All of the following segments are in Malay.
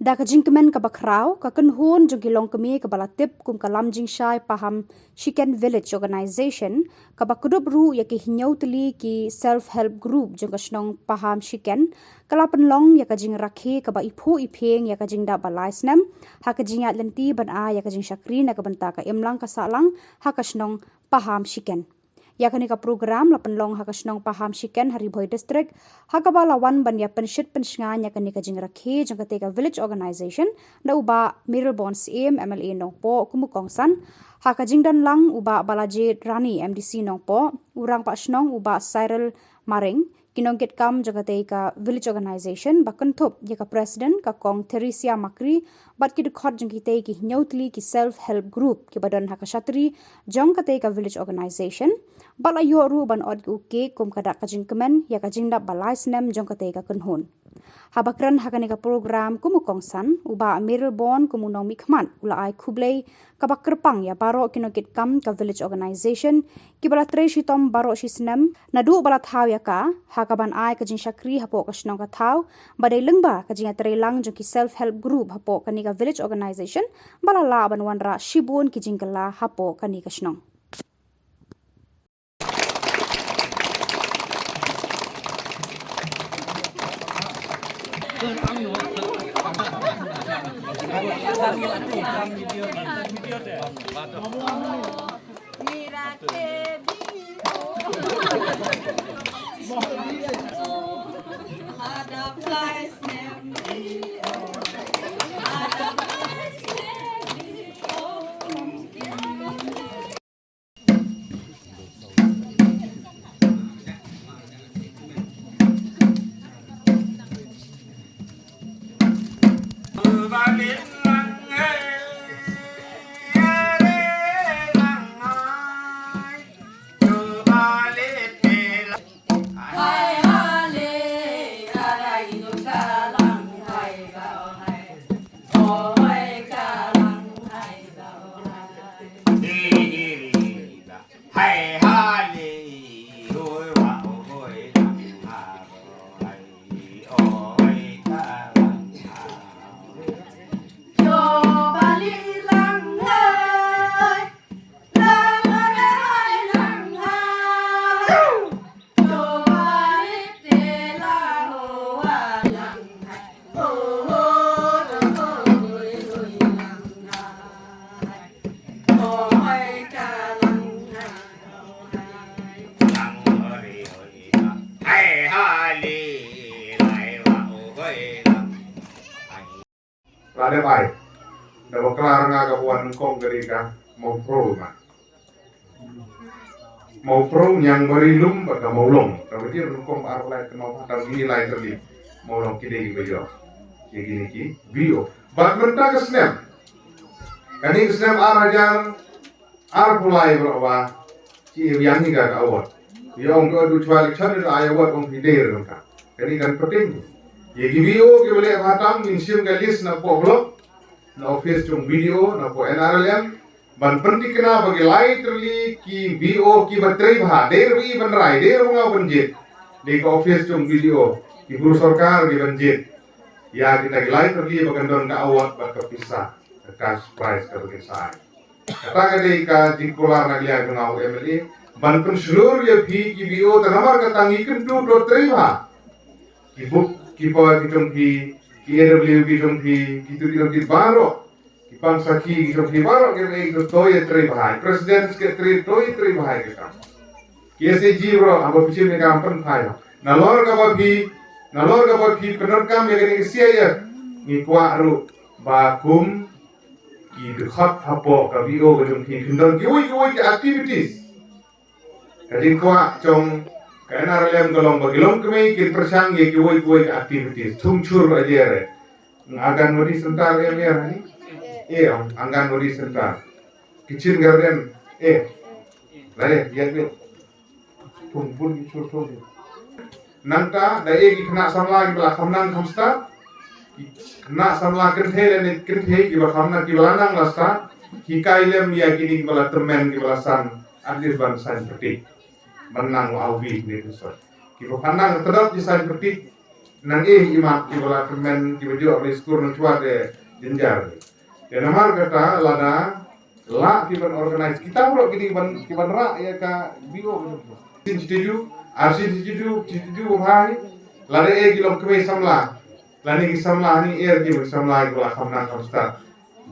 Da ka jingkemen ka bakrau ka kenhun jongkilong kemi ka balatip kum ka lamjing shai paham Chicken Village Organization ka bakudup ru ya ki hinyau teli ki self help group jong ka snong paham Chicken kala penlong ya ka jing rakhi ka ba ipu ipeng ya ka jing da balaisnem ha ka jing lenti ban a ya ka jing shakri na ka benta ka emlang ka salang ha ka snong paham Chicken. Yakni ka program la penlong ha ka snong paham Chicken hari boy district ha ka balawan ban ya penshit pensngan yakni ka jing rakhi jong ka te ka village organization da uba Mirrabon CM MLA nongpo kumukongsan ha ka jing dan lang uba balaje Rani MDC nongpo urang pa snong uba Cyril Maring kinongkit kam jong ka te ka village organization bakun thop ya ka president ka kong Theresia Makri bat ki dukhot jong ki te ki nyautli ki self help group ki badan ha ka shatri jong ka te ka village organization bala yo ru ban od uke kum kada ka jing kemen ya ka jing da balai snem jong ka te ka kunhun habakran ha ka ne ka program kumukongsan uba Mirrabon kumunong mikman ula ai khublei ka bakrpang ya baro kinokit kam ka village organization ki bala tre shitom baro shisnem nadu bala thaw ya ka ha ka ban ai ka jing shakri hapo ka snong ka thaw badai lengba ka jing tre lang jong ki self help group hapo ka ni ka village organization bala la ban wanra shibun ki jing kala hapo ka ni ka snong Lada baik, dapat kelar ngaga buat kong gerika mau pro mah, mau pro yang berilum pada mau long, tapi dia kong arulai kenal patang ini lain terli, mau long kini video, gini ki video, bahkan tak snap, kani snap arajan arulai berapa, ki yang ni gak awat, yang kau jual channel ayawat kong video kan, kani kan penting. Ye video ke boleh patang minsium ke list na po blog na office jong video na po NRLM ban penting kena bagi lai terli ki video ki baterai bha der bi ban rai der nga banjit di ke office jong video ki guru sarkar di banjit ya kita lai terli bagan don ka awat ba ka pisah cash prize ka bagi sai kata ka ka jingkola na liya ngau MLA ban pen seluruh ya ki video tanamar ka tangi ken tu do trai bha ki book kipa kitong ki AWB kitong ki kitong ki baro kipang saki kitong ki baro kaya ito toy tre bahai presiden ke tre toy tre bahai kita KSG bro abo pichim ne kampan thai nalor ka ba ki penerkam ya kene sia ya ni kwa ru ba kum ki dekhat hapo ka video kitong ki hindon ki oi activities kadin kwa chong karena ralem golong bagilong kami kin persang ye ki woi activities thumchur ajere agan wadi sentar ya ni anggan wadi sentar kitchen garden lare ya ke tumpun ki chur nanta dai ki kena samla ki bala khamnang khamsta kena samla kirthele ki bala khamnang ki balanang lasta ki kailem ya ki bala temen ki bala san adlis ban san peti menang awi ni tu sor. Kilo pandang terap di san peti nang imat ki bala kemen ki bejo oleh skur nang cuat de jenjar. Ya namar kata lada la ki ban organize kita pula kini ki ban ra ya ka bio sin setuju arsin setuju hai lada ki lom kwe samla lani ki samla ni ki samla ki bala khamna kam start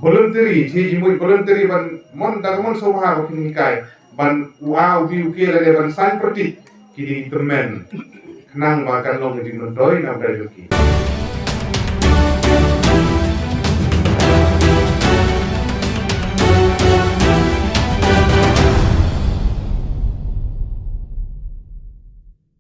voluntary ji mui voluntary ban mon dagamon soha ko kini kai ban wow bi uke lade ban sign protik kini temen nang makan long di mentoi na berjuki.